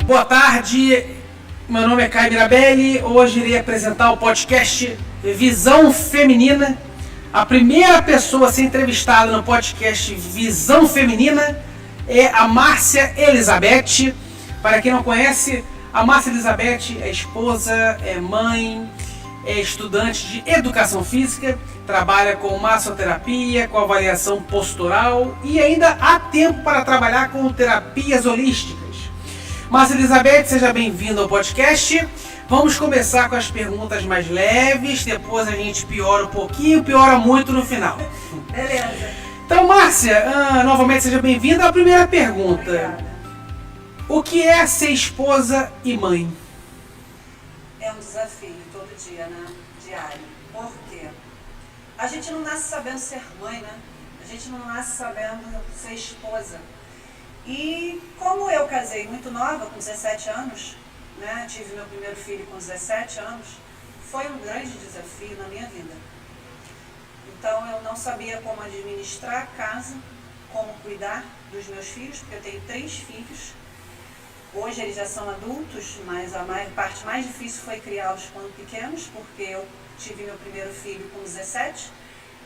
Boa tarde, meu nome é Caio Mirabelli. Hoje irei apresentar o podcast Visão Feminina. A primeira pessoa a ser entrevistada no podcast Visão Feminina é a Márcia Elizabeth. Para quem não conhece, a Márcia Elizabeth é esposa, é mãe, é estudante de educação física, trabalha com massoterapia, com avaliação postural e ainda há tempo para trabalhar com terapias holísticas. Márcia Elizabeth, seja bem-vinda ao podcast. Vamos começar com as perguntas mais leves, depois a gente piora um pouquinho, piora muito no final. Beleza. Então, Márcia, novamente seja bem-vinda. A primeira pergunta. Obrigada. O que é ser esposa e mãe? É um desafio todo dia, né? Diário. Por quê? A gente não nasce sabendo ser mãe, né? A gente não nasce sabendo ser esposa. E como eu casei muito nova, com 17 anos, né? Tive meu primeiro filho com 17 anos, foi um grande desafio na minha vida. Então eu não sabia como administrar a casa, como cuidar dos meus filhos, porque eu tenho 3 filhos. Hoje eles já são adultos, mas a parte mais difícil foi criá-los quando pequenos, porque eu tive meu primeiro filho com 17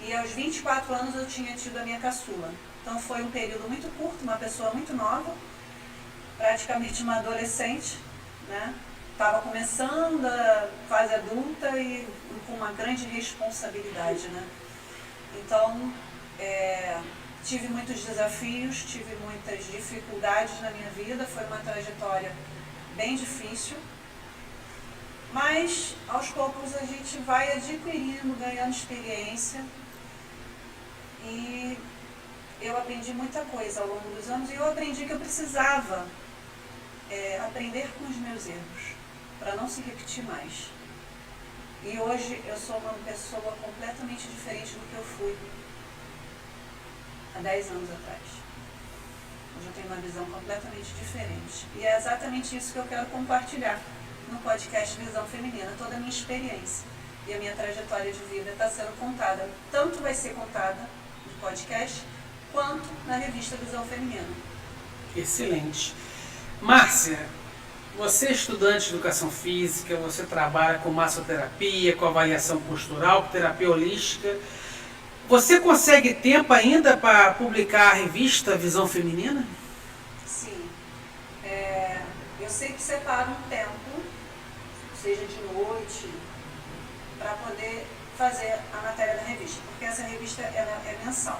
e aos 24 anos eu tinha tido a minha caçula. Então foi um período muito curto, uma pessoa muito nova, praticamente uma adolescente, né? Estava começando a fase adulta e com uma grande responsabilidade, né? Então, tive muitos desafios, tive muitas dificuldades na minha vida, foi uma trajetória bem difícil, mas aos poucos a gente vai adquirindo, ganhando experiência e eu aprendi muita coisa ao longo dos anos e eu aprendi que eu precisava aprender com os meus erros, para não se repetir mais. E hoje eu sou uma pessoa completamente diferente do que eu fui há 10 anos atrás. Hoje eu tenho uma visão completamente diferente. E é exatamente isso que eu quero compartilhar no podcast Visão Feminina, toda a minha experiência. E a minha trajetória de vida está sendo contada. Tanto vai ser contada no podcast, quanto na revista Visão Feminina. Excelente. Márcia, você é estudante de educação física, você trabalha com massoterapia, com avaliação postural, com terapia holística. Você consegue tempo ainda para publicar a revista Visão Feminina? Sim. Eu sempre separo um tempo, seja de noite, para poder fazer a matéria da revista, porque essa revista ela é mensal.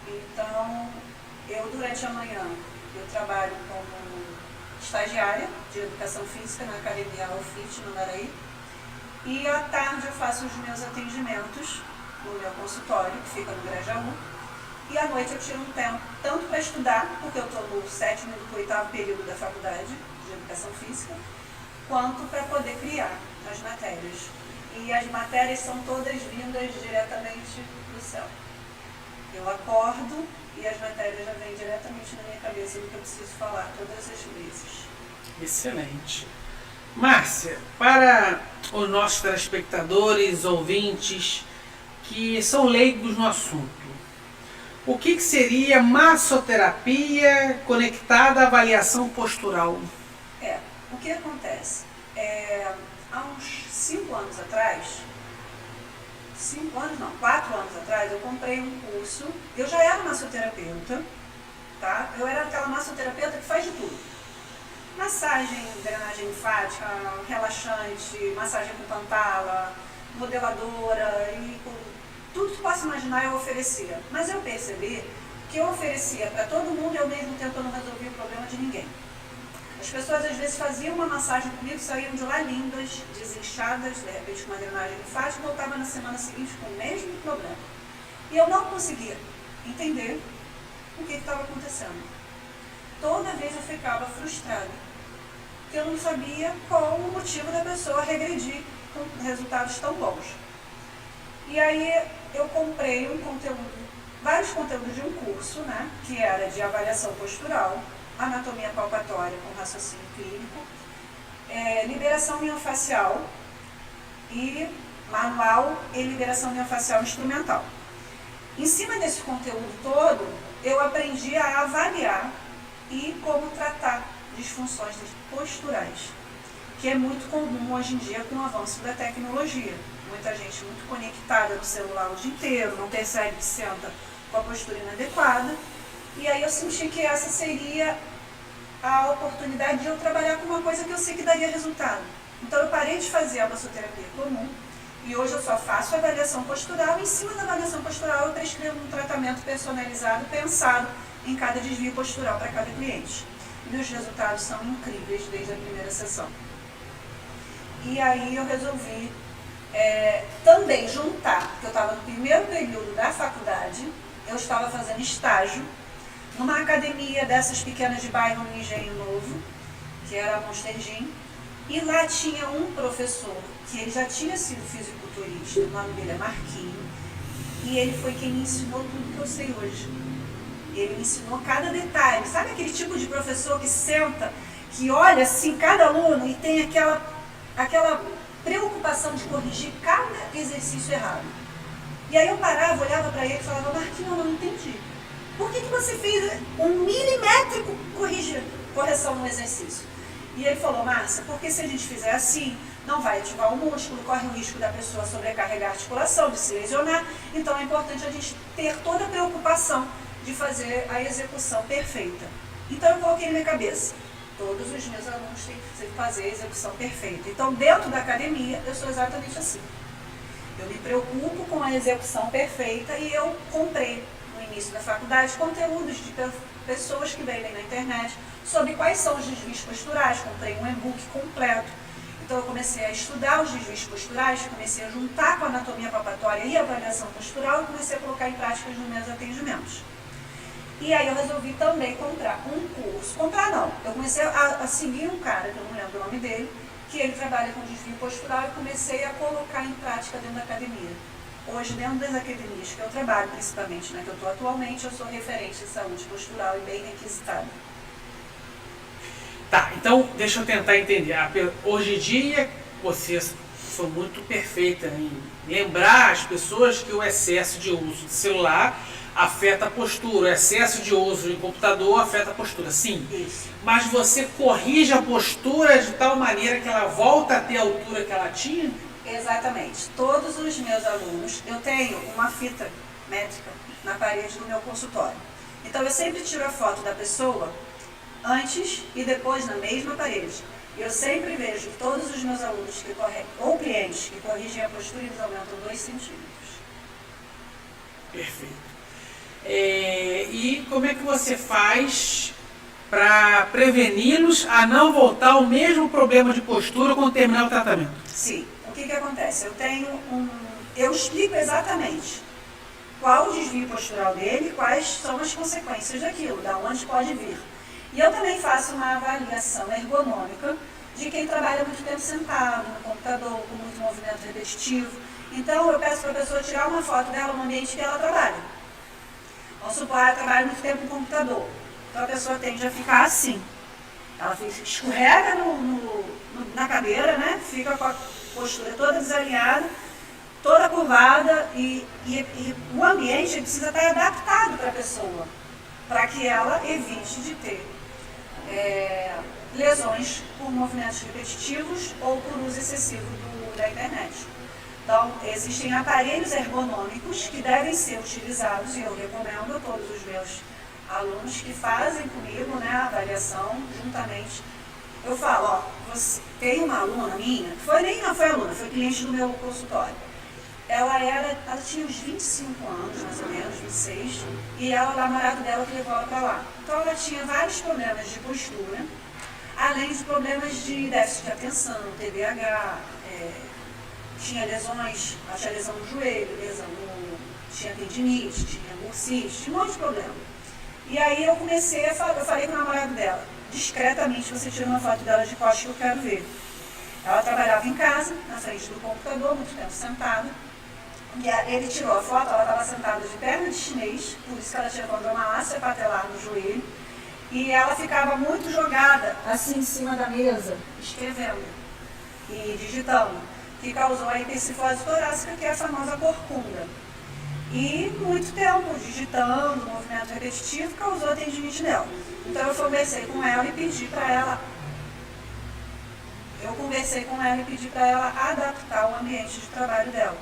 Então, eu durante a manhã, eu trabalho como estagiária de educação física na Academia Alfit, no Andaraí, e à tarde eu faço os meus atendimentos no meu consultório, que fica no Grajaú, e à noite eu tiro um tempo, tanto para estudar, porque eu estou no 7º e 8º período da faculdade de educação física, quanto para poder criar as matérias. E as matérias são todas vindas diretamente do céu. Eu acordo e as matérias já vêm diretamente na minha cabeça do que eu preciso falar todas as vezes. Excelente. Márcia, para os nossos telespectadores, ouvintes, que são leigos no assunto, o que seria massoterapia conectada à avaliação postural? O que acontece? Há uns 5 anos atrás, 4 anos atrás, eu comprei um curso. Eu já era massoterapeuta, tá? Eu era aquela massoterapeuta que faz de tudo. Massagem, drenagem linfática, relaxante, massagem com pantala, modeladora e tudo que possa imaginar eu oferecia. Mas eu percebi que eu oferecia para todo mundo e ao mesmo tempo eu não resolvia o problema de ninguém. As pessoas às vezes faziam uma massagem comigo, saíam de lá lindas, desinchadas, de repente com uma drenagem linfática, e voltavam na semana seguinte com o mesmo problema. E eu não conseguia entender o que estava acontecendo. Toda vez eu ficava frustrada, porque eu não sabia qual o motivo da pessoa regredir com resultados tão bons. E aí eu comprei vários conteúdos de um curso, né, que era de avaliação postural, anatomia palpatória com raciocínio clínico, liberação miofascial e manual e liberação miofascial instrumental. Em cima desse conteúdo todo, eu aprendi a avaliar e como tratar disfunções posturais, que é muito comum hoje em dia com o avanço da tecnologia. Muita gente muito conectada no celular o dia inteiro, não percebe que senta com a postura inadequada. E aí eu senti que essa seria a oportunidade de eu trabalhar com uma coisa que eu sei que daria resultado. Então eu parei de fazer a massoterapia comum e hoje eu só faço avaliação postural e em cima da avaliação postural eu prescrevo um tratamento personalizado, pensado em cada desvio postural para cada cliente. Meus resultados são incríveis desde a primeira sessão. E aí eu resolvi também juntar, porque eu estava no primeiro período da faculdade, eu estava fazendo estágio numa academia dessas pequenas de bairro no Engenho Novo, que era a Monster Gym, e lá tinha um professor que ele já tinha sido fisiculturista, o nome dele é Marquinho, e ele foi quem me ensinou tudo que eu sei hoje. Ele me ensinou cada detalhe. Sabe aquele tipo de professor que senta, que olha assim cada aluno e tem aquela preocupação de corrigir cada exercício errado? E aí eu parava, olhava para ele e falava, Marquinho, eu não entendi. Por que você fez um milimétrico correção no exercício? E ele falou, Márcia, porque se a gente fizer assim, não vai ativar o músculo, corre o risco da pessoa sobrecarregar a articulação, de se lesionar. Então é importante a gente ter toda a preocupação de fazer a execução perfeita. Então eu coloquei na minha cabeça, todos os meus alunos têm que fazer a execução perfeita. Então dentro da academia eu sou exatamente assim. Eu me preocupo com a execução perfeita e eu comprei no início da faculdade conteúdos de pessoas que vendem na internet sobre quais são os desvios posturais. Comprei um e-book completo. Então eu comecei a estudar os desvios posturais, comecei a juntar com a anatomia palpatória e a avaliação postural e comecei a colocar em prática nos meus atendimentos. E aí eu resolvi também comprar um curso. Comprar não, eu comecei a seguir um cara, que eu não lembro o nome dele, que ele trabalha com desvio postural e comecei a colocar em prática dentro da academia. Hoje, dentro das academias que eu trabalho, principalmente na que eu estou atualmente, eu sou referente em saúde postural e bem requisitada. Tá, então deixa eu tentar entender. Hoje em dia, você foi muito perfeita em lembrar as pessoas que o excesso de uso de celular afeta a postura, o excesso de uso de computador afeta a postura, sim. Isso. Mas você corrige a postura de tal maneira que ela volta a ter a altura que ela tinha? Exatamente. Todos os meus alunos, eu tenho uma fita métrica na parede do meu consultório. Então eu sempre tiro a foto da pessoa antes e depois na mesma parede. Eu sempre vejo que todos os meus alunos ou clientes que corrigem a postura, eles aumentam 2 centímetros. Perfeito. E como é que você faz para preveni-los a não voltar ao mesmo problema de postura quando terminar o tratamento? Sim. O que acontece? Eu explico exatamente qual o desvio postural dele, quais são as consequências daquilo, da onde pode vir. E eu também faço uma avaliação ergonômica de quem trabalha muito tempo sentado no computador, com muito movimento repetitivo. Então eu peço para a pessoa tirar uma foto dela no ambiente que ela trabalha. Vamos supor, ela trabalha muito tempo no computador. Então a pessoa tende a ficar assim. Ela escorrega na cadeira, né? Fica com a postura toda desalinhada, toda curvada e o ambiente precisa estar adaptado para a pessoa, para que ela evite de ter lesões por movimentos repetitivos ou por uso excessivo da internet. Então, existem aparelhos ergonômicos que devem ser utilizados e eu recomendo a todos os meus alunos que fazem comigo, né, a avaliação juntamente. Eu falo, ó, tem uma aluna minha, não foi aluna, foi cliente do meu consultório. Ela tinha uns 25 anos, mais ou menos, 26, e o namorado dela que levou ela para lá. Então ela tinha vários problemas de postura, além de problemas de déficit de atenção, TDAH, tinha lesões, ela tinha lesão no joelho, tinha tendinite, tinha bursite, tinha um monte de problema. E aí eu falei com o namorado dela, discretamente, você tira uma foto dela de costas que eu quero ver. Ela trabalhava em casa, na frente do computador, muito tempo sentada. E ele tirou a foto, ela estava sentada de perna de chinês, por isso que ela tinha condramalácia patelar no joelho. E ela ficava muito jogada, assim, em cima da mesa, escrevendo e digitando, que causou a hipercifose torácica, que é a famosa corcunda. E muito tempo digitando, movimento repetitivo, causou tendinite nela. Então eu conversei com ela e pedi para ela adaptar o ambiente de trabalho dela,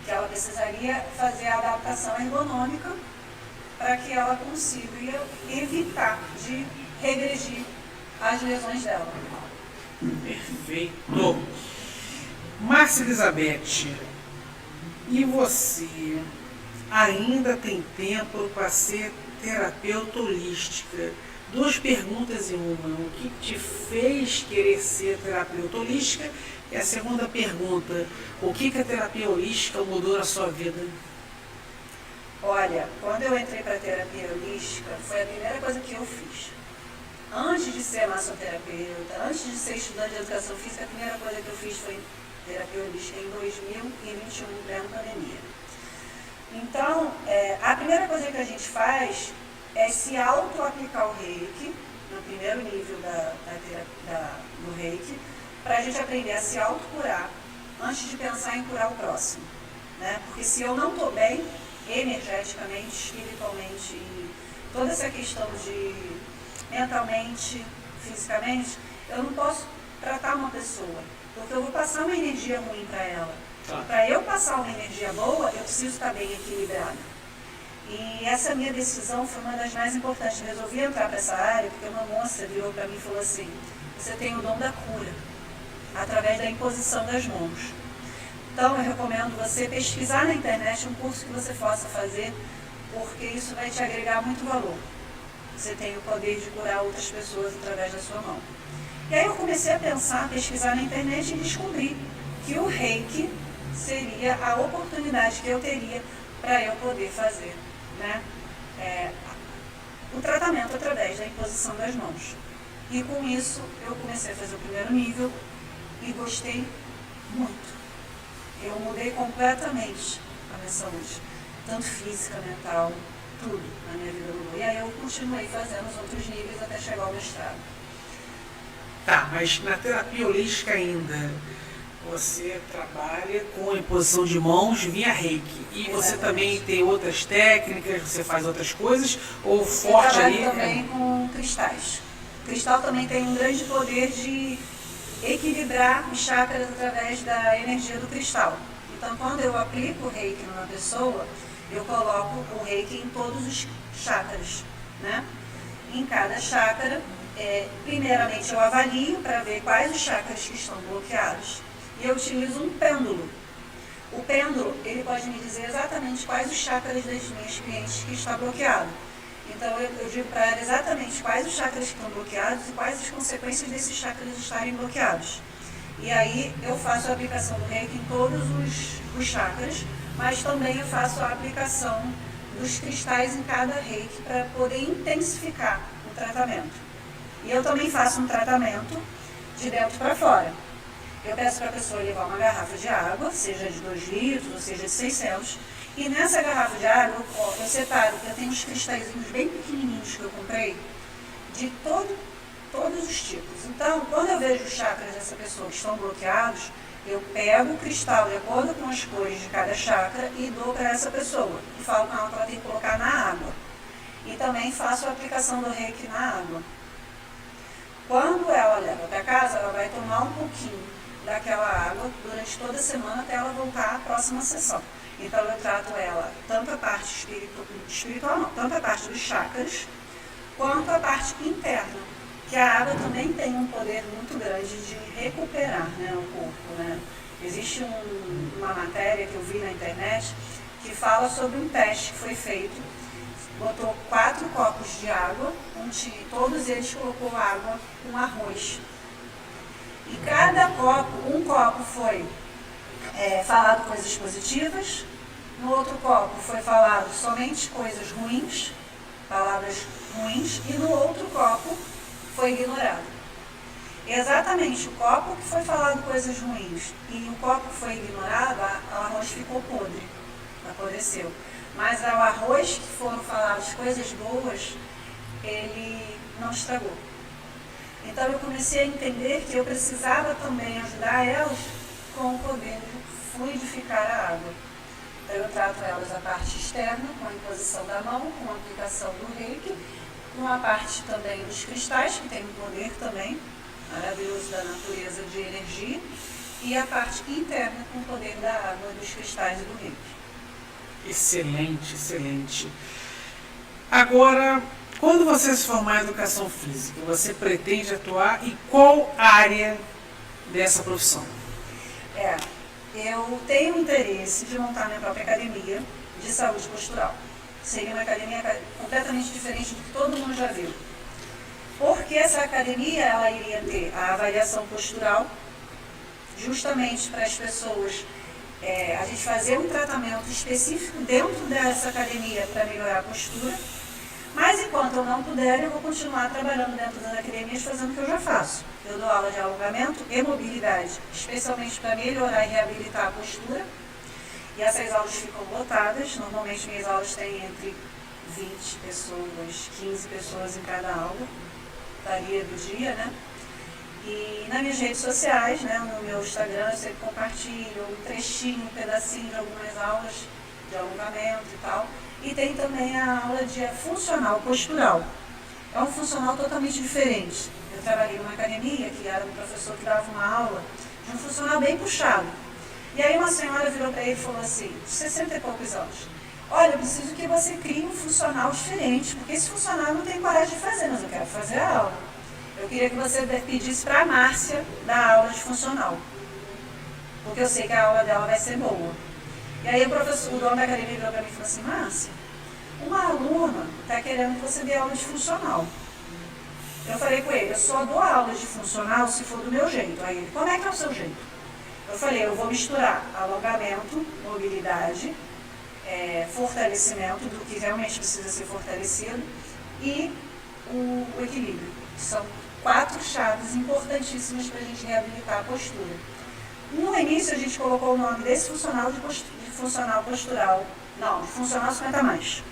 que ela precisaria fazer a adaptação ergonômica para que ela consiga evitar de regredir as lesões dela. Perfeito. Márcia Elizabeth, e você ainda tem tempo para ser terapeuta holística? 2 perguntas em uma. O que te fez querer ser terapeuta holística? E a segunda pergunta, o que a terapia holística mudou na sua vida? Olha, quando eu entrei para a terapia holística, foi a primeira coisa que eu fiz. Antes de ser massoterapeuta, antes de ser estudante de educação física, a primeira coisa que eu fiz foi terapia holística em 2021, plena pandemia. Então, a primeira coisa que a gente faz é se auto-aplicar o reiki, no primeiro nível do reiki, para a gente aprender a se autocurar antes de pensar em curar o próximo. Né? Porque se eu não estou bem, energeticamente, espiritualmente, e toda essa questão de mentalmente, fisicamente, eu não posso tratar uma pessoa, porque eu vou passar uma energia ruim para ela. Para eu passar uma energia boa, eu preciso estar bem equilibrada. E essa minha decisão foi uma das mais importantes. Eu resolvi entrar para essa área porque uma moça virou para mim e falou assim: você tem o dom da cura, através da imposição das mãos. Então eu recomendo você pesquisar na internet um curso que você possa fazer, porque isso vai te agregar muito valor. Você tem o poder de curar outras pessoas através da sua mão. E aí eu comecei a pensar, pesquisar na internet e descobri que o reiki seria a oportunidade que eu teria para eu poder fazer, né, o tratamento através da imposição das mãos. E com isso eu comecei a fazer o primeiro nível e gostei muito. Eu mudei completamente a minha saúde, tanto física, mental, tudo na minha vida mudou. E aí eu continuei fazendo os outros níveis até chegar ao mestrado. Tá, mas na terapia holística ainda, você trabalha com a imposição de mãos via reiki. E você também tem outras técnicas, você faz outras coisas, ou forte ali? Eu trabalho também com cristais. O cristal também tem um grande poder de equilibrar os chakras através da energia do cristal. Então, quando eu aplico o reiki numa pessoa, eu coloco o reiki em todos os chakras, né? Em cada chakra, primeiramente eu avalio para ver quais os chakras que estão bloqueados. E eu utilizo um pêndulo. O pêndulo, ele pode me dizer exatamente quais os chakras das minhas clientes que está bloqueado. Então eu digo para ela exatamente quais os chakras que estão bloqueados e quais as consequências desses chakras estarem bloqueados. E aí eu faço a aplicação do reiki em todos os chakras, mas também eu faço a aplicação dos cristais em cada reiki para poder intensificar o tratamento. E eu também faço um tratamento de dentro para fora. Eu peço para a pessoa levar uma garrafa de água, seja de 2 litros ou seja de 600, e nessa garrafa de água eu separo, eu tenho uns cristalzinhos bem pequenininhos que eu comprei, de todos os tipos. Então, quando eu vejo os chakras dessa pessoa que estão bloqueados, eu pego o cristal de acordo com as cores de cada chakra e dou para essa pessoa. E falo com ela que ela tem que colocar na água. E também faço a aplicação do reiki na água. Quando ela leva para casa, ela vai tomar um pouquinho daquela água durante toda a semana até ela voltar à próxima sessão. Então eu trato ela, tanto a parte espiritual não, tanto a parte dos chakras, quanto a parte interna, que a água também tem um poder muito grande de recuperar, né, o corpo. Né? Existe uma matéria que eu vi na internet que fala sobre um teste que foi feito, botou 4 copos de água, onde todos eles colocou água com arroz. E cada copo, um copo foi falado coisas positivas, no outro copo foi falado somente coisas ruins, palavras ruins, e no outro copo foi ignorado. Exatamente o copo que foi falado coisas ruins e o copo que foi ignorado, o arroz ficou podre, apodreceu. Mas ao arroz que foram faladas coisas boas, ele não estragou. Então eu comecei a entender que eu precisava também ajudar elas com o poder de fluidificar a água. Então eu trato elas a parte posição da mão, com a aplicação do reiki, com a parte também dos cristais, que tem um poder também maravilhoso da natureza de energia, e a parte interna com o poder da água, dos cristais e do reiki. Excelente, excelente. Agora, quando você se formar em educação física, você pretende atuar em qual área dessa profissão? Eu tenho interesse de montar minha própria academia de saúde postural. Seria uma academia completamente diferente do que todo mundo já viu. Porque essa academia, ela iria ter a avaliação postural, justamente para as pessoas, a gente fazer um tratamento específico dentro dessa academia para melhorar a postura. Mas enquanto eu não puder, eu vou continuar trabalhando dentro das academias fazendo o que eu já faço. Eu dou aula de alongamento e mobilidade, especialmente para melhorar e reabilitar a postura. E essas aulas ficam lotadas. Normalmente minhas aulas têm entre 20 pessoas, 15 pessoas em cada aula. Varia do dia, né? E nas minhas redes sociais, né, no meu Instagram, eu sempre compartilho um trechinho, um pedacinho de algumas aulas de alongamento e tal. E tem também a aula de funcional postural. É um funcional totalmente diferente. Eu trabalhei numa academia que era um professor que dava uma aula de um funcional bem puxado. E aí uma senhora virou para ele e falou assim, de 60 e poucos anos, olha, eu preciso que você crie um funcional diferente, porque esse funcional eu não tenho coragem de fazer, mas eu quero fazer a aula. Eu queria que você pedisse para a Márcia dar aula de funcional, porque eu sei que a aula dela vai ser boa. E aí o dono da academia virou para mim e falou assim, Márcia, uma aluna está querendo que você dê aula de funcional. Eu falei com ele, eu só dou aula de funcional se for do meu jeito. Aí ele, como é que é o seu jeito? Eu falei, eu vou misturar alongamento, mobilidade, fortalecimento do que realmente precisa ser fortalecido e o equilíbrio. São 4 chaves importantíssimas para a gente reabilitar a postura. No início a gente colocou o nome desse funcional de funcional postural, não, de funcional 50+.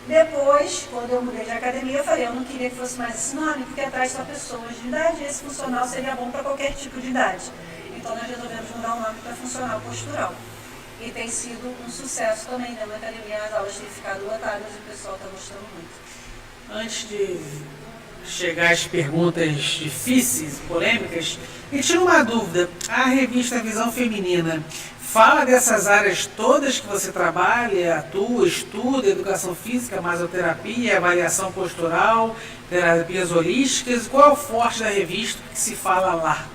Depois, quando eu mudei de academia, eu falei, eu não queria que fosse mais esse nome, porque atrai só pessoas de idade, e esse funcional seria bom para qualquer tipo de idade. Então nós resolvemos mudar o nome para funcional postural. E tem sido um sucesso também, né? Na academia as aulas têm ficado lotadas e o pessoal está gostando muito. Antes de chegar às perguntas difíceis, polêmicas, e tinha uma dúvida, a revista Visão Feminina fala dessas áreas todas que você trabalha, atua, estuda, educação física, masoterapia, avaliação postural, terapias holísticas, qual é o forte da revista que se fala lá?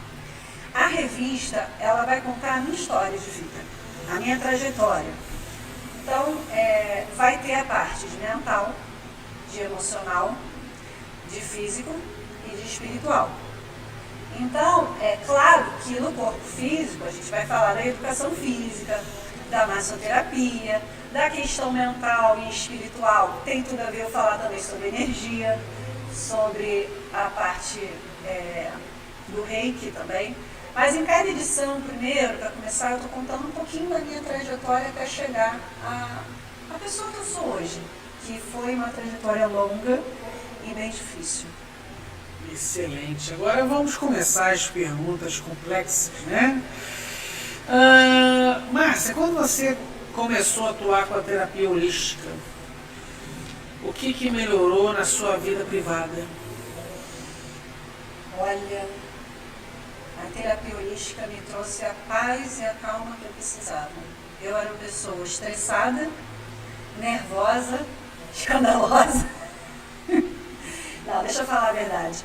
A revista, ela vai contar a minha história de vida, a minha trajetória. Então, vai ter a parte de mental, de emocional, de físico e de espiritual. Então, é claro que no corpo físico a gente vai falar da educação física, da massoterapia, da questão mental e espiritual. Tem tudo a ver eu falar também sobre energia, sobre a parte do reiki também. Mas em cada edição, primeiro, para começar, eu estou contando um pouquinho da minha trajetória até chegar à pessoa que eu sou hoje, que foi uma trajetória longa e bem difícil. Excelente. Agora vamos começar as perguntas complexas, né? Márcia, quando você começou a atuar com a terapia holística, o que melhorou na sua vida privada? Olha, a terapia holística me trouxe a paz e a calma que eu precisava. Eu era uma pessoa estressada, nervosa, escandalosa. Não, deixa eu falar a verdade.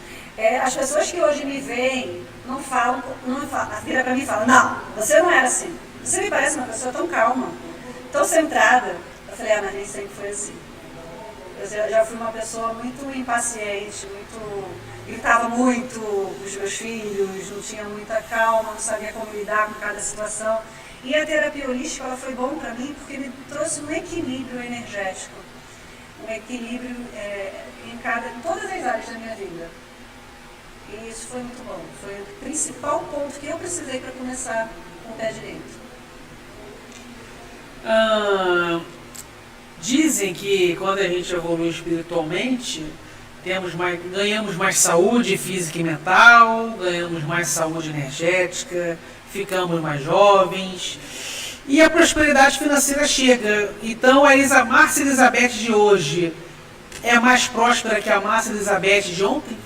As pessoas que hoje me veem não vira pra mim e falam, não, você não era assim. Você me parece uma pessoa tão calma, tão centrada. Eu falei, mas nem sempre foi assim. Eu já fui uma pessoa muito impaciente, gritava muito com os meus filhos, não tinha muita calma, não sabia como lidar com cada situação. E a terapia holística ela foi bom para mim porque me trouxe um equilíbrio energético. Um equilíbrio em todas as áreas da minha vida. E isso foi muito bom. Foi o principal ponto que eu precisei para começar com o pé direito. Dizem que quando a gente evolui espiritualmente, ganhamos mais saúde física e mental, ganhamos mais saúde energética, ficamos mais jovens. E a prosperidade financeira chega. Então a Márcia Elizabeth de hoje é mais próspera que a Márcia Elizabeth de ontem?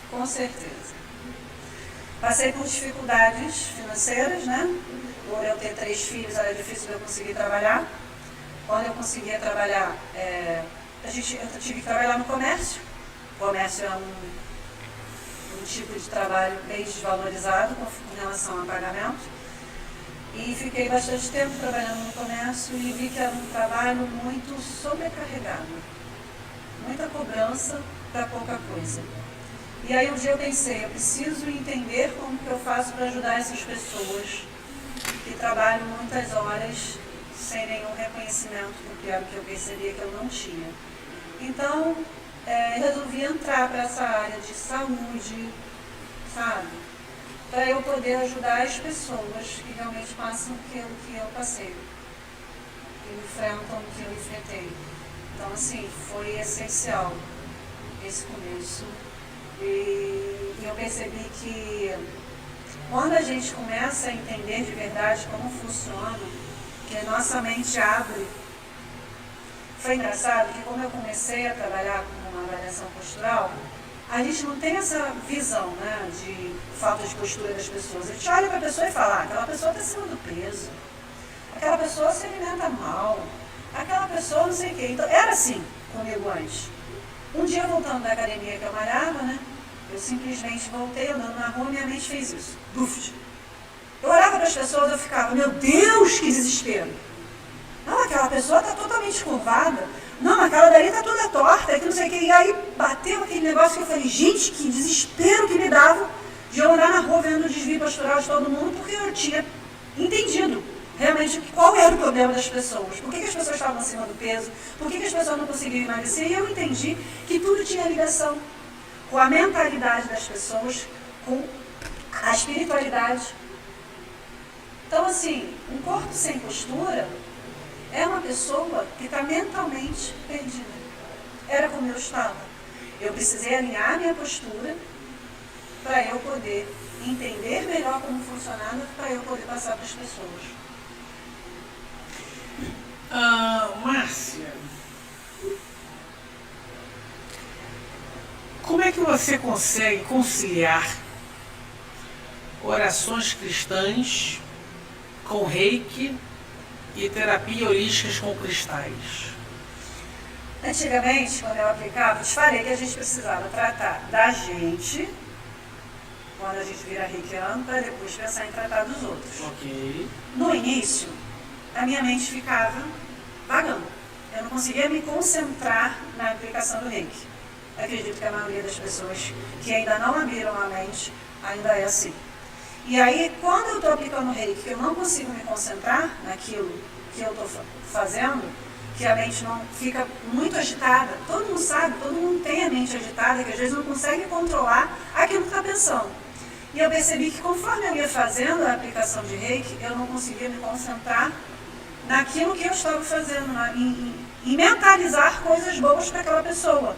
Com certeza. Passei por dificuldades financeiras, né? Por eu ter 3 filhos, era difícil de eu conseguir trabalhar. Quando eu conseguia trabalhar, eu tive que trabalhar no comércio. O comércio é um tipo de trabalho bem desvalorizado com relação a pagamento. E fiquei bastante tempo trabalhando no comércio e vi que era um trabalho muito sobrecarregado. Muita cobrança para pouca coisa. E aí um dia eu pensei, eu preciso entender como que eu faço para ajudar essas pessoas que trabalham muitas horas sem nenhum reconhecimento, porque era o que eu percebia que eu não tinha. Então, resolvi entrar para essa área de saúde, sabe? Para eu poder ajudar as pessoas que realmente passam aquilo que eu passei, que enfrentam o que eu enfrentei. Então, assim, foi essencial esse começo. E eu percebi que quando a gente começa a entender de verdade como funciona, que a nossa mente abre. Foi engraçado que quando eu comecei a trabalhar com uma avaliação postural, a gente não tem essa visão, né, de falta de postura das pessoas. A gente olha para a pessoa e fala, aquela pessoa está acima do peso, aquela pessoa se alimenta mal, aquela pessoa não sei o quê. Então, era assim comigo antes. Um dia, voltando da academia que eu malhava, né, eu simplesmente voltei andando na rua e minha mente fez isso. Buf! Eu olhava para as pessoas e eu ficava, meu Deus, que desespero. Não, aquela pessoa está totalmente curvada. Não, aquela dali está toda torta, que não sei o quê. E aí bateu aquele negócio que eu falei, gente, que desespero que me dava de eu andar na rua vendo o desvio postural de todo mundo, porque eu tinha entendido realmente qual era o problema das pessoas. Por que as pessoas estavam acima do peso? Por que as pessoas não conseguiam emagrecer? E eu entendi que tudo tinha ligação com a mentalidade das pessoas, com a espiritualidade. Então, assim, um corpo sem postura é uma pessoa que está mentalmente perdida. Era como eu estava. Eu precisei alinhar minha postura para eu poder entender melhor como funcionava, para eu poder passar para as pessoas. Márcia, como é que você consegue conciliar orações cristãs com reiki e terapia holísticas com cristais? Antigamente, quando eu aplicava, eu te falei que a gente precisava tratar da gente, quando a gente vira reikiano, para depois pensar em tratar dos outros. Ok. No início, a minha mente ficava vagando. Eu não conseguia me concentrar na aplicação do reiki. Eu acredito que a maioria das pessoas que ainda não abriram a mente ainda é assim. E aí, quando eu estou aplicando o reiki, que eu não consigo me concentrar naquilo que eu estou fazendo, que a mente não fica muito agitada, todo mundo sabe, todo mundo tem a mente agitada, que às vezes não consegue controlar aquilo que está pensando. E eu percebi que conforme eu ia fazendo a aplicação de reiki, eu não conseguia me concentrar naquilo que eu estava fazendo, em mentalizar coisas boas para aquela pessoa.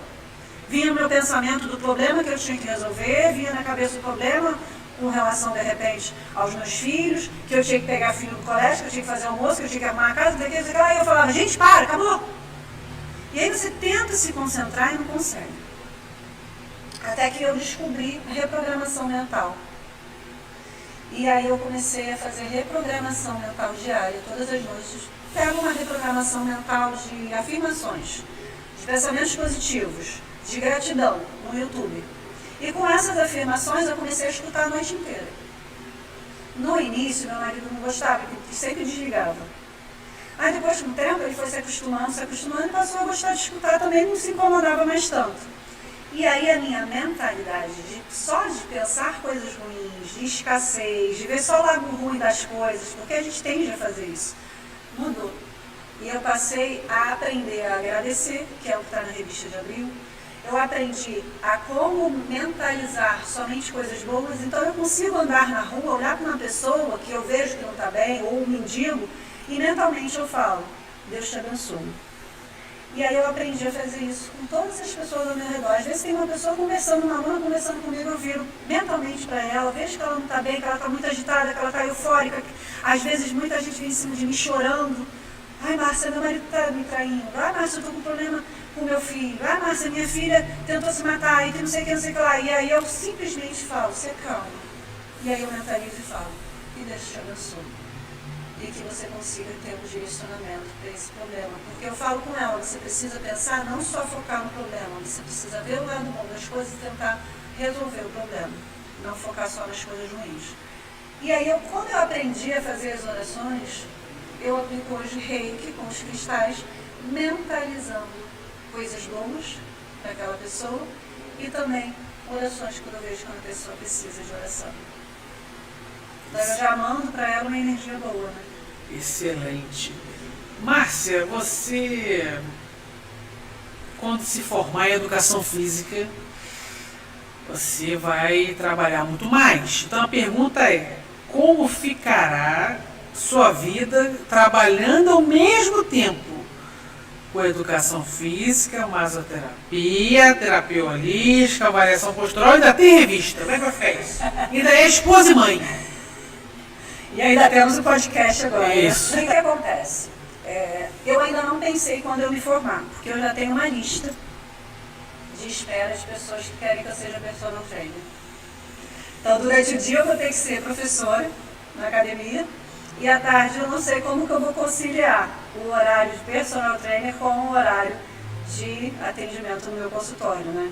Vinha o meu pensamento do problema que eu tinha que resolver, vinha na cabeça o problema com relação, de repente, aos meus filhos, que eu tinha que pegar filho do colégio, que eu tinha que fazer almoço, que eu tinha que arrumar a casa, e eu falava, gente, para, acabou. E aí você tenta se concentrar e não consegue. Até que eu descobri a reprogramação mental. E aí eu comecei a fazer reprogramação mental diária, todas as noites. Pego uma reprogramação mental de afirmações, de pensamentos positivos, de gratidão no YouTube. E com essas afirmações eu comecei a escutar a noite inteira. No início, meu marido não gostava, ele sempre desligava. Aí depois, com o tempo, ele foi se acostumando e passou a gostar de escutar também, não se incomodava mais tanto. E aí a minha mentalidade só de pensar coisas ruins, de escassez, de ver só o lado ruim das coisas, porque a gente tende a fazer isso, mudou. E eu passei a aprender a agradecer, que é o que está na revista de abril. Eu aprendi a como mentalizar somente coisas boas, então eu consigo andar na rua, olhar para uma pessoa que eu vejo que não está bem, ou um mendigo, e mentalmente eu falo, Deus te abençoe. E aí eu aprendi a fazer isso com todas as pessoas ao meu redor. Às vezes tem uma pessoa conversando, uma aluna conversando comigo, eu viro mentalmente para ela, vejo que ela não está bem, que ela está muito agitada, que ela está eufórica. Às vezes muita gente vem em cima de mim chorando. Ai, Márcia, meu marido está me traindo. Ai, Márcia, eu estou com problema com meu filho. Ai, Márcia, minha filha tentou se matar e que não sei o que, não sei o que lá. E aí eu simplesmente falo, você calma. E aí eu mentalizo e falo, que Deus te abençoe. E que você consiga ter um direcionamento para esse problema. Porque eu falo com ela, você precisa pensar, não só focar no problema, você precisa ver o lado bom das coisas e tentar resolver o problema. Não focar só nas coisas ruins. E aí, quando eu aprendi a fazer as orações, eu aplico hoje reiki com os cristais, mentalizando coisas boas para aquela pessoa e também orações quando eu vejo que uma pessoa precisa de oração. Então eu já mando para ela uma energia boa, né? Excelente. Márcia, você, quando se formar em educação física, você vai trabalhar muito mais. Então a pergunta é, como ficará sua vida trabalhando ao mesmo tempo com educação física, masoterapia, terapia holística, avaliação postural e ainda tem revista? Como é que vai ficar isso? Ainda é esposa e mãe. E ainda temos o podcast agora. Isso. Né? O que acontece? Eu ainda não pensei quando eu me formar, porque eu já tenho uma lista de espera de pessoas que querem que eu seja personal trainer. Então, durante o dia eu vou ter que ser professora na academia e à tarde eu não sei como que eu vou conciliar o horário de personal trainer com o horário de atendimento no meu consultório, né?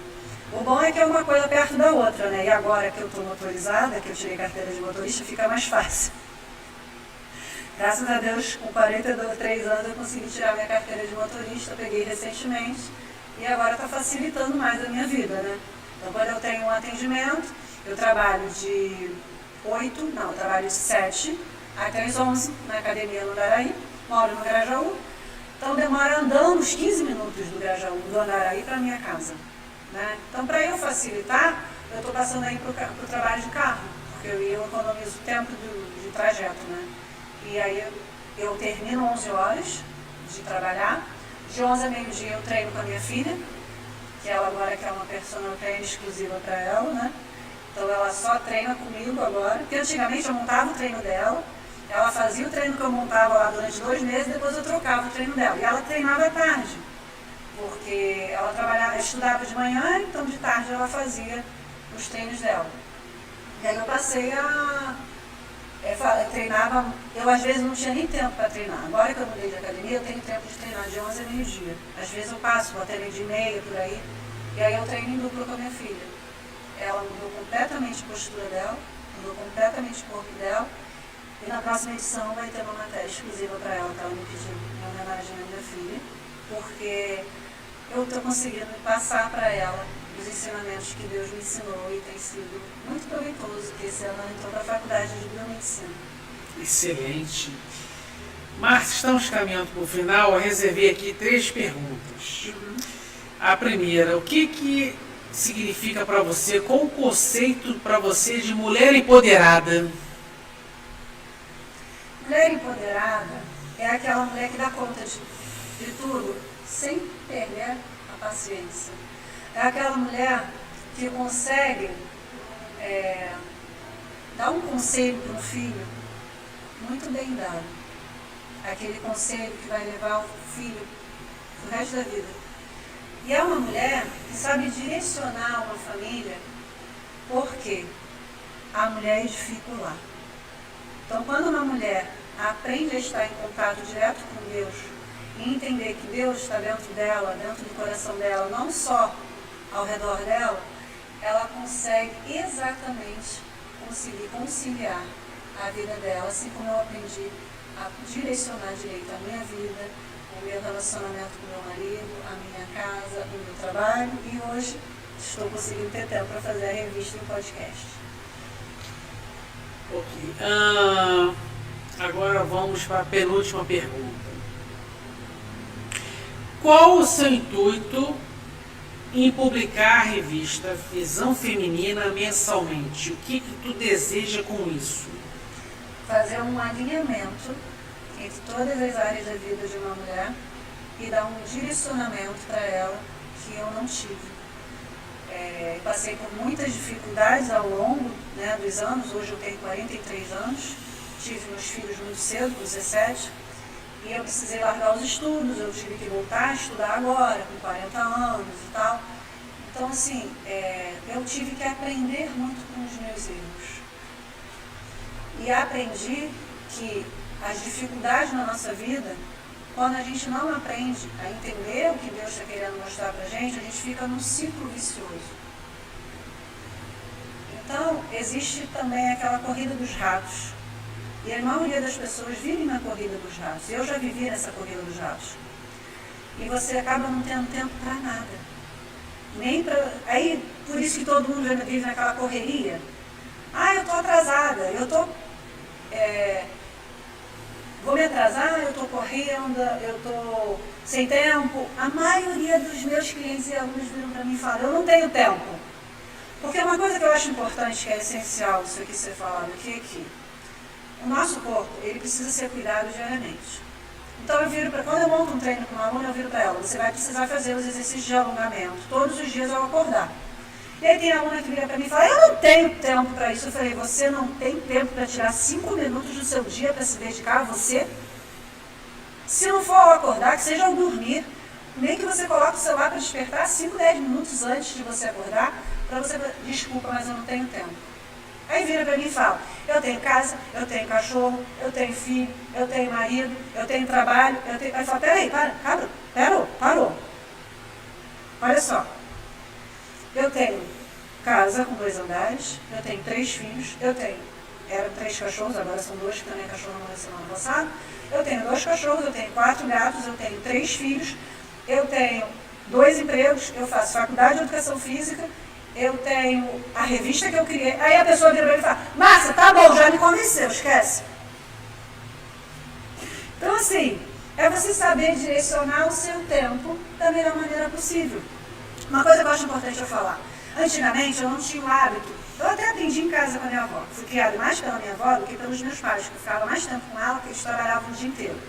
O bom é que é uma coisa perto da outra, né? E agora que eu estou motorizada, que eu tirei carteira de motorista, fica mais fácil. Graças a Deus, com 43 anos eu consegui tirar minha carteira de motorista, eu peguei recentemente e agora está facilitando mais a minha vida, né? Então, quando eu tenho um atendimento, eu trabalho de 7 até as 11 na academia no Andaraí, moro no Grajaú, então demora andando uns 15 minutos do Grajaú, do Andaraí para a minha casa. Né? Então, para eu facilitar, eu estou passando aí para o trabalho de carro, porque eu economizo tempo de trajeto, né? E aí eu termino 11 horas de trabalhar, de 11 a meio-dia eu treino com a minha filha, que ela agora quer uma personal trainer exclusiva para ela, né? Então ela só treina comigo agora, porque antigamente eu montava o treino dela, ela fazia o treino que eu montava lá durante 2 meses, depois eu trocava o treino dela, e ela treinava à tarde. Porque ela estudava de manhã, então de tarde ela fazia os treinos dela. E aí eu passei treinava, eu às vezes não tinha nem tempo para treinar. Agora que eu mudei de academia, eu tenho tempo de treinar de 11 a meio-dia. Às vezes eu passo até meio-dia e meia, por aí, e aí eu treino em dupla com a minha filha. Ela mudou completamente a postura dela, mudou completamente o corpo dela, e na próxima edição vai ter uma matéria exclusiva para ela, que ela me pediu em homenagem à minha filha, porque eu estou conseguindo passar para ela os ensinamentos que Deus me ensinou e tem sido muito proveitoso, que esse ano ela entrou para a faculdade de biomedicina. Excelente. Márcia, estamos caminhando para o final, eu reservei aqui 3 perguntas. A primeira, o que significa para você, qual o conceito para você de mulher empoderada? Mulher empoderada é aquela mulher que dá conta de tudo, sem perder a paciência. É aquela mulher que consegue dar um conselho para um filho muito bem dado. Aquele conselho que vai levar o filho o resto da vida. E é uma mulher que sabe direcionar uma família, porque a mulher edifica o lar. Então, quando uma mulher aprende a estar em contato direto com Deus, e entender que Deus está dentro dela, dentro do coração dela, não só ao redor dela, ela consegue exatamente conseguir conciliar a vida dela, assim como eu aprendi a direcionar direito a minha vida, o meu relacionamento com o meu marido, a minha casa, o meu trabalho, e hoje estou conseguindo ter tempo para fazer a revista e o podcast. Ok. Agora vamos para a penúltima pergunta. Qual o seu intuito em publicar a revista Visão Feminina mensalmente? O que tu deseja com isso? Fazer um alinhamento entre todas as áreas da vida de uma mulher e dar um direcionamento para ela que eu não tive. Passei por muitas dificuldades ao longo, né, dos anos. Hoje eu tenho 43 anos, tive meus filhos muito cedo, com 17, e eu precisei largar os estudos, eu tive que voltar a estudar agora, com 40 anos e tal. Então, assim, eu tive que aprender muito com os meus erros. E aprendi que as dificuldades na nossa vida, quando a gente não aprende a entender o que Deus está querendo mostrar para a gente fica num ciclo vicioso. Então, existe também aquela corrida dos ratos. E a maioria das pessoas vive na corrida dos ratos. Eu já vivi nessa corrida dos ratos. E você acaba não tendo tempo para nada. Nem pra... Aí, por isso que todo mundo vive naquela correria. Eu estou atrasada, eu estou... Vou me atrasar, eu estou correndo, eu estou sem tempo. A maioria dos meus clientes e alunos viram para mim e falam, eu não tenho tempo. Porque uma coisa que eu acho importante, que é essencial, isso aqui ser falado aqui, é que o nosso corpo, ele precisa ser cuidado diariamente. Então quando eu monto um treino com uma aluna, eu viro para ela, você vai precisar fazer os exercícios de alongamento todos os dias ao acordar. E aí tem aluna que vira para mim e fala, eu não tenho tempo para isso. Eu falei, você não tem tempo para tirar 5 minutos do seu dia para se dedicar a você? Se não for ao acordar, que seja ao dormir, nem que você coloque o celular para despertar 5, 10 minutos antes de você acordar, para você, desculpa, mas eu não tenho tempo. Aí vira para mim e fala, eu tenho casa, eu tenho cachorro, eu tenho filho, eu tenho marido, eu tenho trabalho, eu tenho... Aí fala, peraí, parou. Olha só. Eu tenho casa com 2 andares, eu tenho 3 filhos, eram 3 cachorros, agora são 2, que também a cachorra morreu semana passada. Eu tenho 2 cachorros, eu tenho 4 gatos, eu tenho 3 filhos, eu tenho 2 empregos, eu faço faculdade de educação física, eu tenho a revista que eu criei. Aí a pessoa vira para mim e fala, Márcia, tá bom, já me convenceu, esquece. Então, assim, é você saber direcionar o seu tempo da melhor maneira possível. Uma coisa que eu acho importante eu falar. Antigamente, eu não tinha o hábito. Eu até aprendi em casa com a minha avó. Fui criada mais pela minha avó do que pelos meus pais, que eu ficava mais tempo com ela, porque eles trabalhavam o dia inteiro.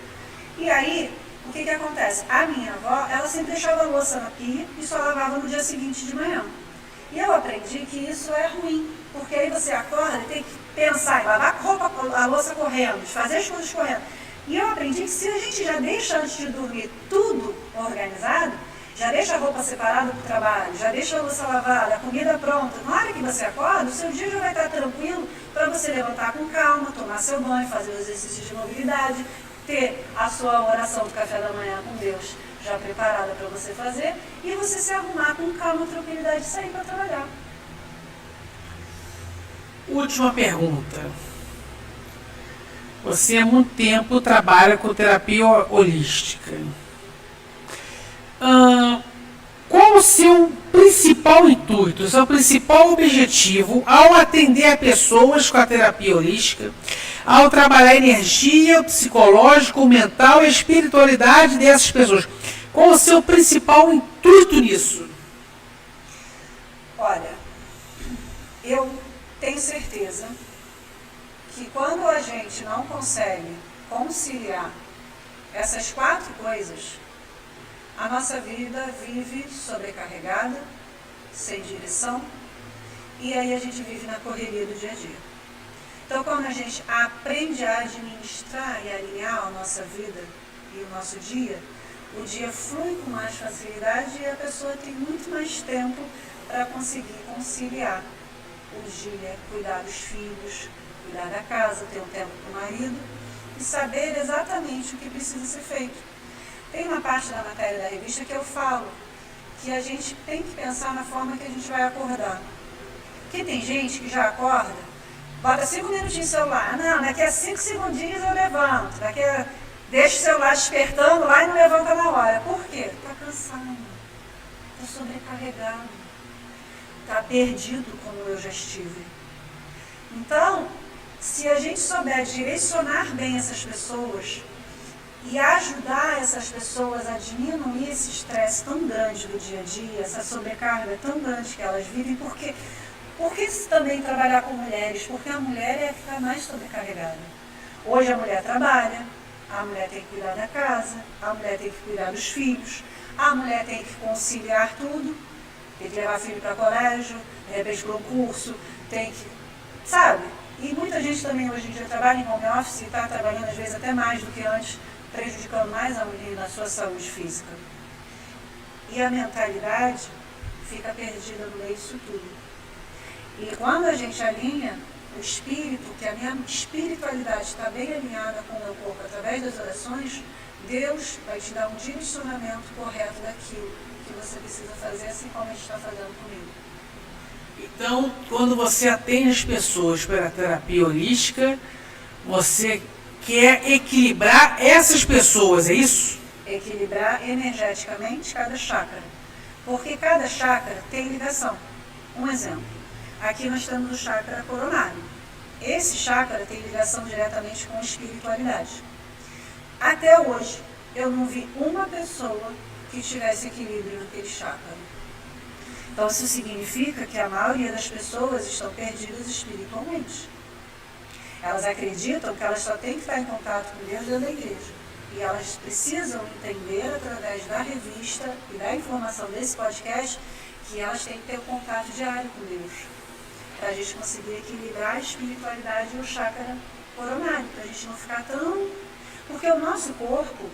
E aí, o que acontece? A minha avó, ela sempre deixava a louça na pia e só lavava no dia seguinte de manhã. E eu aprendi que isso é ruim, porque aí você acorda e tem que pensar em lavar a louça correndo, fazer as coisas correndo. E eu aprendi que se a gente já deixa antes de dormir tudo organizado, já deixa a roupa separada para o trabalho, já deixa a louça lavada, a comida pronta, na hora que você acorda, o seu dia já vai estar tranquilo para você levantar com calma, tomar seu banho, fazer os exercícios de mobilidade, ter a sua oração do café da manhã com Deus já preparada para você fazer e você se arrumar com calma, tranquilidade e sair para trabalhar. Última pergunta. Você há muito tempo trabalha com terapia holística. Qual o seu principal intuito, o seu principal objetivo ao atender a pessoas com a terapia holística, ao trabalhar a energia, o psicológico, o mental e a espiritualidade dessas pessoas? Qual o seu principal intuito nisso? Olha, eu tenho certeza que quando a gente não consegue conciliar essas 4 coisas, a nossa vida vive sobrecarregada, sem direção, e aí a gente vive na correria do dia a dia. Então, quando a gente aprende a administrar e alinhar a nossa vida e o nosso dia, o dia flui com mais facilidade e a pessoa tem muito mais tempo para conseguir conciliar o dia, cuidar dos filhos, cuidar da casa, ter um tempo com o marido e saber exatamente o que precisa ser feito. Tem uma parte da matéria da revista que eu falo que a gente tem que pensar na forma que a gente vai acordar. Porque tem gente que já acorda, bota 5 minutinhos no celular, não, daqui a 5 segundinhos eu levanto, deixa o celular despertando lá e não levanta na hora. Por quê? Está cansado, está sobrecarregado, está perdido como eu já estive. Então, se a gente souber direcionar bem essas pessoas e ajudar essas pessoas a diminuir esse estresse tão grande do dia a dia, essa sobrecarga tão grande que elas vivem, por que também trabalhar com mulheres? Porque a mulher é a que está mais sobrecarregada. Hoje a mulher trabalha, A mulher tem que cuidar da casa, a mulher tem que cuidar dos filhos, a mulher tem que conciliar tudo, tem que levar filho para colégio, de repente para um curso, tem que, sabe? E muita gente também hoje em dia trabalha em home office e está trabalhando às vezes até mais do que antes, prejudicando mais a mulher na sua saúde física. E a mentalidade fica perdida no meio disso tudo. E quando a gente alinha o espírito, que a minha espiritualidade está bem alinhada com o meu corpo através das orações, Deus vai te dar um direcionamento correto daquilo que você precisa fazer, assim como a gente está fazendo comigo. Então, quando você atende as pessoas pela terapia holística, você quer equilibrar essas pessoas, é isso? Equilibrar energeticamente cada chácara. Porque cada chácara tem ligação. Um exemplo. Aqui nós temos o chácara coronário. Esse chácara tem ligação diretamente com a espiritualidade. Até hoje, eu não vi uma pessoa que tivesse equilíbrio naquele chácara. Então, isso significa que a maioria das pessoas estão perdidas espiritualmente. Elas acreditam que elas só têm que estar em contato com Deus dentro da igreja. E elas precisam entender, através da revista e da informação desse podcast, que elas têm que ter um contato diário com Deus. Para a gente conseguir equilibrar a espiritualidade e o chácara coronário. Para a gente não ficar tão... Porque o nosso corpo,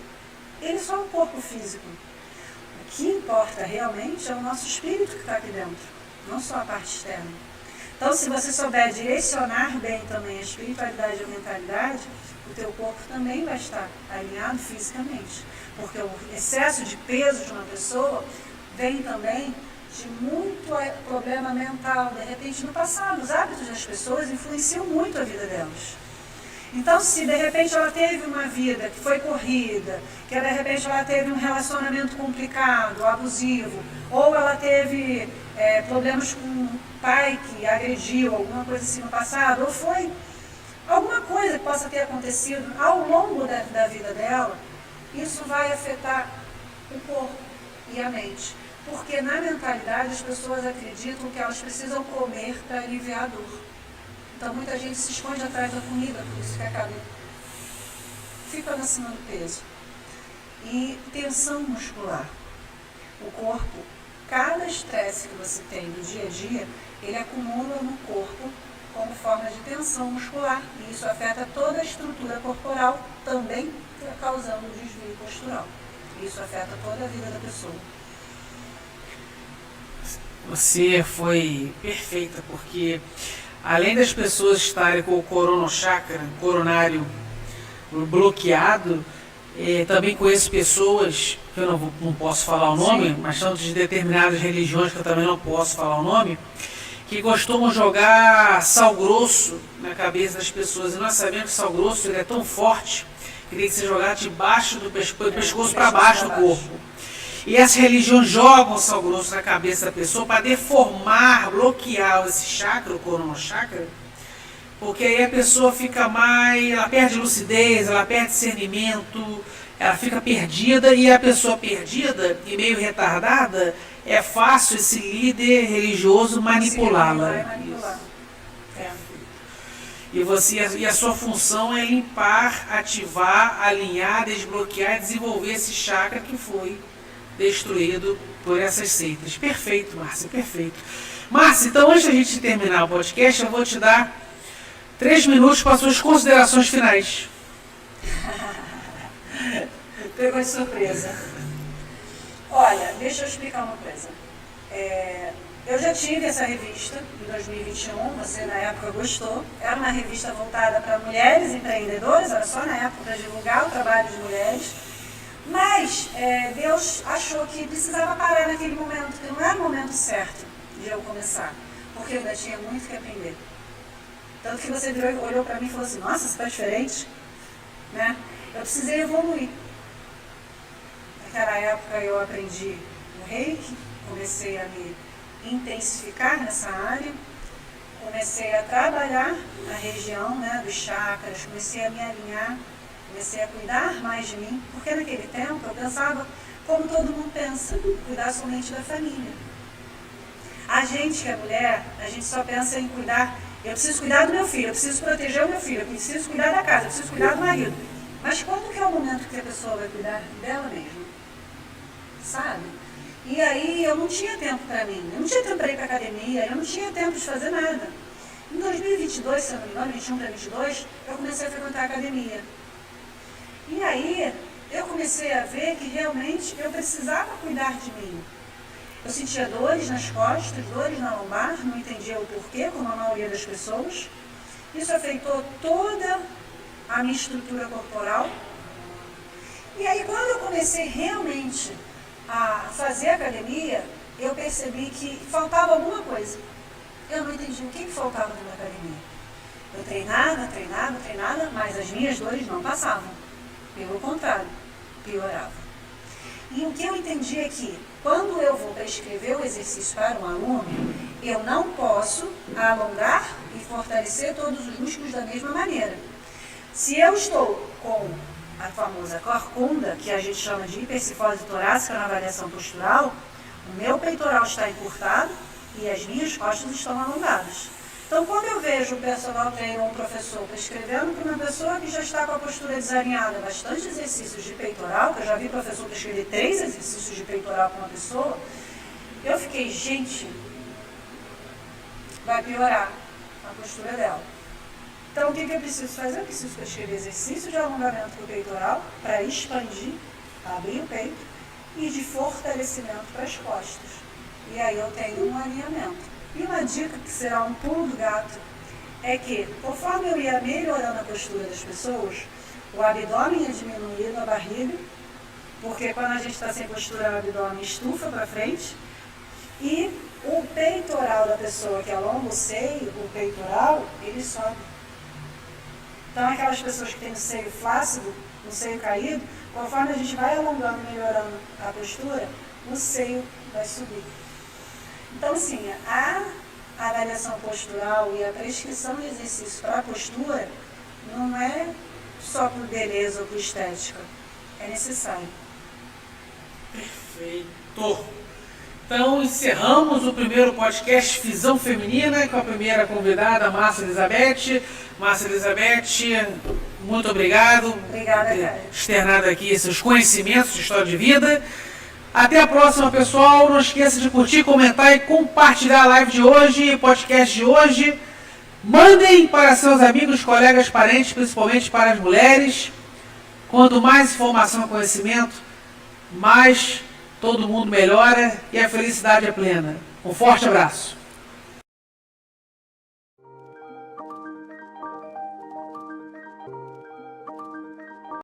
ele só é um corpo físico. O que importa realmente é o nosso espírito que está aqui dentro, não só a parte externa. Então, se você souber direcionar bem também a espiritualidade e a mentalidade, o teu corpo também vai estar alinhado fisicamente. Porque o excesso de peso de uma pessoa vem também de muito problema mental. De repente, no passado, os hábitos das pessoas influenciam muito a vida delas. Então, se de repente ela teve uma vida que foi corrida, que de repente ela teve um relacionamento complicado, abusivo, ou ela teve problemas com um pai que agrediu, alguma coisa assim no passado, ou foi alguma coisa que possa ter acontecido ao longo da vida dela, isso vai afetar o corpo e a mente. Porque na mentalidade as pessoas acreditam que elas precisam comer para aliviar a dor. Então muita gente se esconde atrás da comida, por isso que acaba ficando acima do peso. E tensão muscular. O corpo, cada estresse que você tem no dia a dia, ele acumula no corpo como forma de tensão muscular. E isso afeta toda a estrutura corporal, também causando desvio postural. Isso afeta toda a vida da pessoa. Você foi perfeita, porque além das pessoas estarem com o coronário bloqueado, também conheço pessoas, que eu não posso falar o nome, sim, mas são de determinadas religiões que eu também não posso falar o nome, que costumam jogar sal grosso na cabeça das pessoas. E nós sabemos que sal grosso ele é tão forte que tem que ser jogado debaixo do pescoço para baixo do corpo. E essas religiões jogam sal grosso na cabeça da pessoa para deformar, bloquear esse chakra, o coronochakra, porque aí a pessoa fica mais, ela perde lucidez, ela perde discernimento, ela fica perdida, e a pessoa perdida e meio retardada, é fácil esse líder religioso manipulá-la. E a sua função é limpar, ativar, alinhar, desbloquear e desenvolver esse chakra que foi destruído por essas seitas. Perfeito, Márcia, perfeito. Márcia, então antes da gente terminar o podcast, eu vou te dar 3 minutos para suas considerações finais. Pegou de surpresa. Olha, deixa eu explicar uma coisa. Eu já tive essa revista em 2021, você na época gostou. Era uma revista voltada para mulheres empreendedoras, era só na época para divulgar o trabalho de mulheres. Mas Deus achou que precisava parar naquele momento, que não era o momento certo de eu começar, porque eu ainda tinha muito que aprender. Tanto que você olhou para mim e falou assim, nossa, você está diferente, né? Eu precisei evoluir. Naquela época eu aprendi o reiki, comecei a me intensificar nessa área, comecei a trabalhar na região, né, dos chakras, comecei a me alinhar, comecei a cuidar mais de mim, porque naquele tempo eu pensava como todo mundo pensa, cuidar somente da família. A gente que é mulher, a gente só pensa em cuidar, eu preciso cuidar do meu filho, eu preciso proteger o meu filho, eu preciso cuidar da casa, eu preciso cuidar do marido. Mas quando que é o momento que a pessoa vai cuidar dela mesma? Sabe? E aí eu não tinha tempo para mim, eu não tinha tempo para ir para academia, eu não tinha tempo de fazer nada. Em 2022, se eu não me engano, 21 para 22, eu comecei a frequentar a academia. E aí eu comecei a ver que realmente eu precisava cuidar de mim. Eu sentia dores nas costas, dores na lombar, não entendia o porquê, como a maioria das pessoas. Isso afetou toda a minha estrutura corporal. E aí quando eu comecei realmente a fazer academia, eu percebi que faltava alguma coisa. Eu não entendi o que faltava na academia. Eu treinava, mas as minhas dores não passavam. Pelo contrário, piorava. E o que eu entendi é que, quando eu vou prescrever o exercício para um aluno, eu não posso alongar e fortalecer todos os músculos da mesma maneira. Se eu estou com a famosa corcunda, que a gente chama de hipercifose torácica na avaliação postural, o meu peitoral está encurtado e as minhas costas estão alongadas. Então, quando eu vejo um personal trainer ou um professor prescrevendo para uma pessoa que já está com a postura desalinhada, bastante exercícios de peitoral, que eu já vi professor prescrever 3 exercícios de peitoral para uma pessoa, eu fiquei, gente, vai piorar a postura dela. Então, o que eu preciso fazer? Eu preciso prescrever exercício de alongamento para o peitoral, para expandir, abrir o peito, e de fortalecimento para as costas. E aí eu tenho um alinhamento. E uma dica que será um pulo do gato é que, conforme eu ia melhorando a postura das pessoas, o abdômen ia diminuindo a barriga, porque quando a gente está sem postura, o abdômen estufa para frente, e o peitoral da pessoa que alonga o seio, o peitoral, ele sobe. Então, aquelas pessoas que têm o seio flácido, o seio caído, conforme a gente vai alongando e melhorando a postura, o seio vai subir. Então, assim, a avaliação postural e a prescrição de exercício para a postura não é só por beleza ou por estética, é necessário. Perfeito! Então, encerramos o primeiro podcast Visão Feminina com a primeira convidada, Márcia Elizabeth. Márcia Elizabeth, muito obrigado. Obrigada, cara. Externado aqui seus conhecimentos de história de vida. Até a próxima, pessoal. Não esqueça de curtir, comentar e compartilhar a live de hoje, podcast de hoje. Mandem para seus amigos, colegas, parentes, principalmente para as mulheres. Quanto mais informação e conhecimento, mais todo mundo melhora e a felicidade é plena. Um forte abraço.